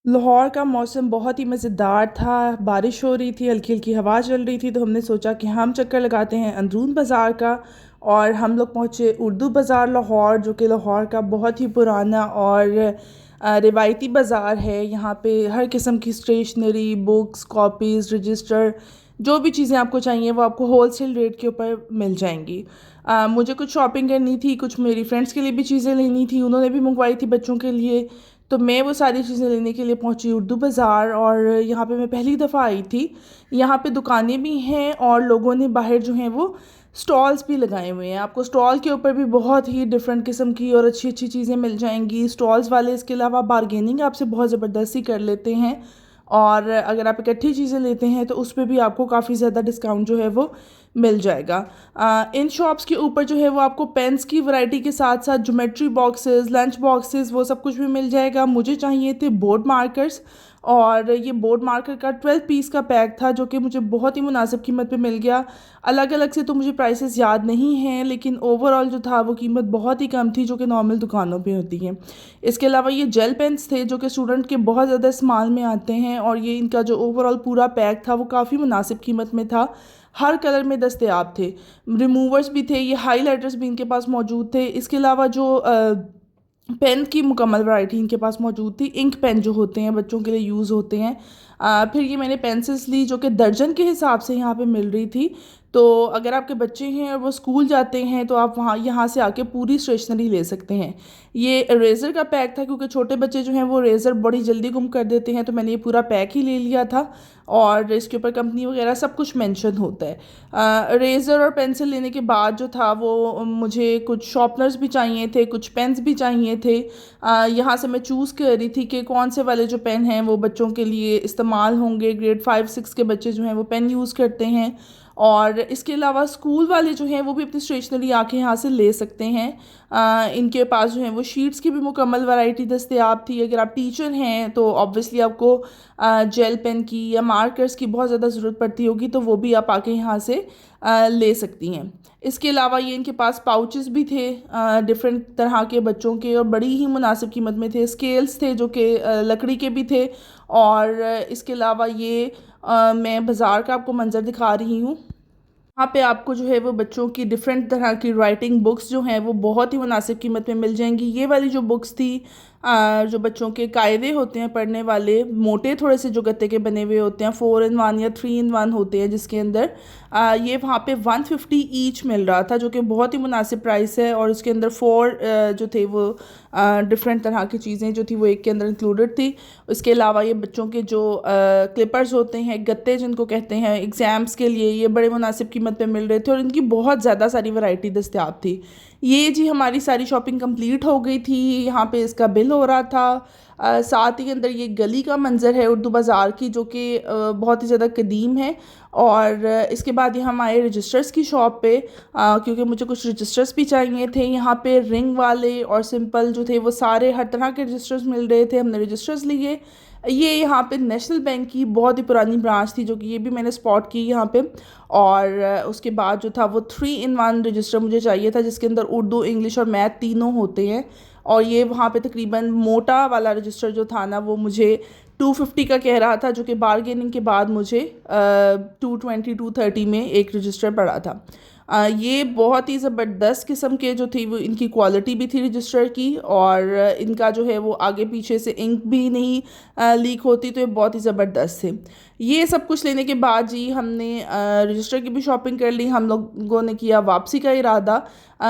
लाहौर का मौसम बहुत ही मज़ेदार था। बारिश हो रही थी, हल्की हल्की हवा चल रही थी, तो हमने सोचा कि हम चक्कर लगाते हैं अंदरून बाज़ार का। और हम लोग पहुँचे उर्दू बाज़ार लाहौर, जो कि लाहौर का बहुत ही पुराना और रिवायती बाज़ार है। यहाँ पे हर किस्म की स्टेशनरी, बुक्स, कॉपीज़, रजिस्टर, जो भी चीज़ें आपको चाहिए वो आपको होलसेल रेट के ऊपर मिल जाएंगी। मुझे कुछ शॉपिंग करनी थी, कुछ मेरी फ्रेंड्स के लिए भी चीज़ें लेनी थी, उन्होंने भी मंगवाई थी बच्चों के लिए। तो मैं वो सारी चीज़ें लेने के लिए पहुंची उर्दू बाज़ार, और यहाँ पे मैं पहली दफ़ा आई थी। यहाँ पे दुकानें भी हैं और लोगों ने बाहर जो हैं वो स्टॉल्स भी लगाए हुए हैं। आपको स्टॉल के ऊपर भी बहुत ही डिफरेंट किस्म की और अच्छी अच्छी चीज़ें मिल जाएंगी। स्टॉल्स वाले इसके अलावा बारगेनिंग आपसे बहुत ज़बरदस्ती कर लेते हैं, और अगर आप इकट्ठी चीज़ें लेते हैं तो उस पर भी आपको काफ़ी ज़्यादा डिस्काउंट जो है वो मिल जाएगा। इन शॉप्स के ऊपर जो है वो आपको पेन्स की वैरायटी के साथ साथ ज्योमेट्री बॉक्सेस, लंच बॉक्सेस, वो सब कुछ भी मिल जाएगा। मुझे चाहिए थे बोर्ड मार्कर्स, और ये बोर्ड मार्कर का 12 पीस का पैक था, जो कि मुझे बहुत ही मुनासिब कीमत पे मिल गया। अलग अलग से तो मुझे प्राइसेस याद नहीं हैं, लेकिन ओवरऑल जो था वो कीमत बहुत ही कम थी, जो कि नॉर्मल दुकानों पे होती है। इसके अलावा ये जेल पेन्स थे, जो कि स्टूडेंट के बहुत ज़्यादा इस्तेमाल में आते हैं, और ये इनका जो ओवरऑल पूरा पैक था वो काफ़ी मुनासिब कीमत में था। हर कलर में दस्तयाब थे। रिमूवर्स भी थे, ये हाईलाइटर्स भी इनके पास मौजूद थे। इसके अलावा जो पेन की मुकम्मल वैरायटी इनके पास मौजूद थी। इंक पेन जो होते हैं बच्चों के लिए यूज़ होते हैं। फिर ये मैंने पेंसिल्स ली, जो कि दर्जन के हिसाब से यहाँ पे मिल रही थी। तो अगर आपके बच्चे हैं और वो स्कूल जाते हैं तो आप वहाँ यहाँ से आके पूरी स्टेशनरी ले सकते हैं। ये इरेज़र का पैक था, क्योंकि छोटे बच्चे जो हैं वो इरेज़र बड़ी जल्दी गुम कर देते हैं, तो मैंने ये पूरा पैक ही ले लिया था। और इसके ऊपर कंपनी वगैरह सब कुछ मेंशन होता है। इरेज़र और पेंसिल लेने के बाद जो था वो मुझे कुछ शॉर्पनर्स भी चाहिए थे, कुछ पेन्स भी चाहिए थे। यहाँ से मैं चूज़ कर रही थी कि कौन से वाले जो पेन हैं वो बच्चों के लिए इस्तेमाल होंगे। ग्रेड 5-6 के बच्चे जो हैं वो पेन यूज़ करते हैं। और इसके अलावा स्कूल वाले जो हैं वो भी अपनी स्टेशनरी आके यहाँ से ले सकते हैं। इनके पास जो है वो शीट्स की भी मुकम्मल वैरायटी दस्तयाब थी। अगर आप टीचर हैं तो ऑब्वियसली आपको जेल पेन की या मार्कर्स की बहुत ज़्यादा ज़रूरत पड़ती होगी, तो वो भी आप आके यहाँ से ले सकती हैं। इसके अलावा ये इनके पास पाउचेस भी थे डिफरेंट तरह के बच्चों के, और बड़ी ही मुनासिब कीमत में थे। स्केल्स थे जो कि लकड़ी के भी थे। और इसके अलावा ये मैं बाज़ार का आपको मंज़र दिखा रही हूँ। यहाँ पे आपको जो है वो बच्चों की डिफरेंट तरह की राइटिंग बुक्स जो हैं वो बहुत ही मुनासिब कीमत में मिल जाएंगी। ये वाली जो बुक्स थी, जो बच्चों के कायदे होते हैं पढ़ने वाले, मोटे थोड़े से जो गत्ते के बने हुए होते हैं, 4 in 1 या 3 in 1 होते हैं, जिसके अंदर ये वहाँ पे 150 ईच मिल रहा था, जो कि बहुत ही मुनासिब प्राइस है। और इसके अंदर 4 जो थे वो डिफरेंट तरह की चीज़ें जो थी वो एक के अंदर इंक्लूडेड थी। इसके अलावा ये बच्चों के जो क्लिपर्स होते हैं, गत्ते जिनको कहते हैं एग्ज़ाम्स के लिए, ये बड़े मुनासिब कीमत पे मिल रहे थे, और इनकी बहुत ज़्यादा सारी वैरायटी दस्तयाब थी। ये जी हमारी सारी शॉपिंग कंप्लीट हो गई थी। यहाँ पे इसका बिल हो रहा था। साथ ही अंदर ये गली का मंज़र है उर्दू बाज़ार की, जो कि बहुत ही ज़्यादा कदीम है। और इसके बाद ये हम आए रजिस्टर्स की शॉप पे, क्योंकि मुझे कुछ रजिस्टर्स भी चाहिए थे। यहाँ पे रिंग वाले और सिंपल जो थे वो सारे हर तरह के रजिस्टर्स मिल रहे थे। हमने रजिस्टर्स लिए। ये यहाँ पे नेशनल बैंक की बहुत ही पुरानी ब्रांच थी, जो कि ये भी मैंने स्पॉट की यहाँ पे। और उसके बाद जो था वो 3 in 1 रजिस्टर मुझे चाहिए था, जिसके अंदर उर्दू, इंग्लिश और मैथ तीनों होते हैं। और ये वहाँ पे तकरीबन मोटा वाला रजिस्टर जो था ना वो मुझे 250 का कह रहा था, जो कि बारगेनिंग के बाद मुझे 220-230 में एक रजिस्टर पड़ा था। ये बहुत ही ज़बरदस्त किस्म के जो थी वो इनकी क्वालिटी भी थी रजिस्टर की, और इनका जो है वो आगे पीछे से इंक भी नहीं लीक होती, तो ये बहुत ही ज़बरदस्त थे। ये सब कुछ लेने के बाद जी हमने रजिस्टर की भी शॉपिंग कर ली। हम लोगों ने किया वापसी का इरादा।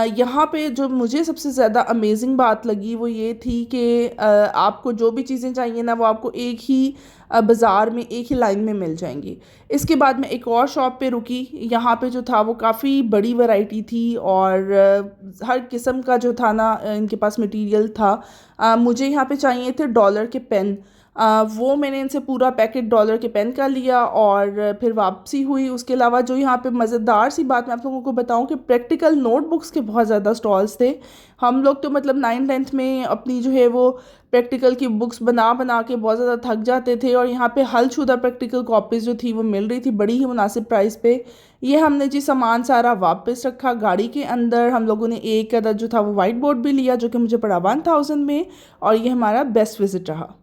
यहाँ पे जो मुझे सबसे ज़्यादा अमेजिंग बात लगी वो ये थी कि आपको जो भी चीज़ें चाहिए ना वो आपको एक ही बाज़ार में, एक ही लाइन में मिल जाएंगी। इसके बाद मैं एक और शॉप पे रुकी। यहाँ पे जो था वो काफ़ी बड़ी वैरायटी थी, और हर किस्म का जो था ना इनके पास मटेरियल था। मुझे यहाँ पे चाहिए थे डॉलर के पेन। वो मैंने इनसे पूरा पैकेट डॉलर के पेन का लिया और फिर वापसी हुई। उसके अलावा जो यहाँ पे मज़ेदार सी बात मैं आप लोगों को बताऊँ कि प्रैक्टिकल नोटबुक्स के बहुत ज़्यादा स्टॉल्स थे। हम लोग तो मतलब 9th-10th में अपनी जो है वो प्रैक्टिकल की बुक्स बना बना के बहुत ज़्यादा थक जाते थे, और यहाँ पे हलशुदा प्रैक्टिकल कॉपीज़ जो थी वो मिल रही थी बड़ी ही मुनासिब प्राइस पे। ये हमने जी सामान सारा वापस रखा गाड़ी के अंदर। हम लोगों ने एक अदद जो था वो वाइट बोर्ड भी लिया, जो कि मुझे पड़ा 1000 में, और ये हमारा बेस्ट विज़िट रहा।